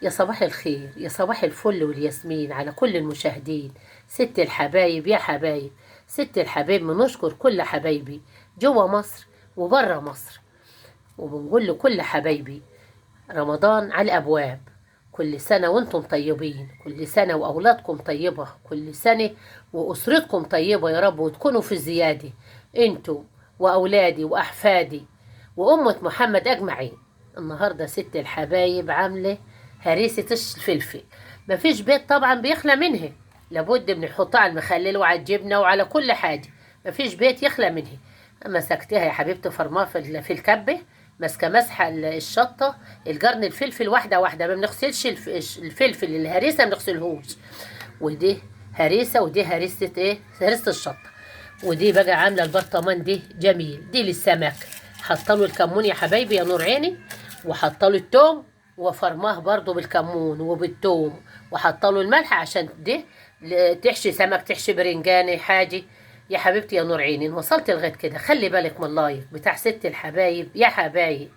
يا صباح الخير، يا صباح الفل والياسمين على كل المشاهدين. ست الحبايب يا حبايب، ست الحبايب بنشكر كل حبايبي جوا مصر وبره مصر، وبنقول لكل حبايبي رمضان على الأبواب. كل سنة وانتم طيبين، كل سنة وأولادكم طيبة، كل سنة وأسرتكم طيبة يا رب، وتكونوا في الزيادة انتم وأولادي وأحفادي وأمة محمد أجمعين. النهاردة ست الحبايب عاملة هريسة الفلفل. مفيش بيت طبعا بيخلى منها، لابد بنحطها على المخلل وعلى الجبنة وعلى كل حاجة، مفيش بيت يخلى منها. مسكتها يا حبيبتي فرماها في الكبة، ماسكه مسحه الشطه، الجرن الفلفل واحده واحده، ما بنغسلش الفلفل الهريسه ما بنغسلهوش. ودي هريسه ودي هريسه ايه؟ هريسه الشطه. ودي بقى عامله البرطمان دي جميل، دي للسمك. حاطه له الكمون يا حبايبي يا نور عيني، وحاطه له التوم وفرماه برضو بالكمون وبالتوم، وحاطه له الملح عشان دي تحشي سمك، تحشي برنجاني حاجه. يا حبيبتي يا نور عيني، إن وصلت لغايه كده خلي بالك من اللايك بتاع ست الحبايب يا حبايب.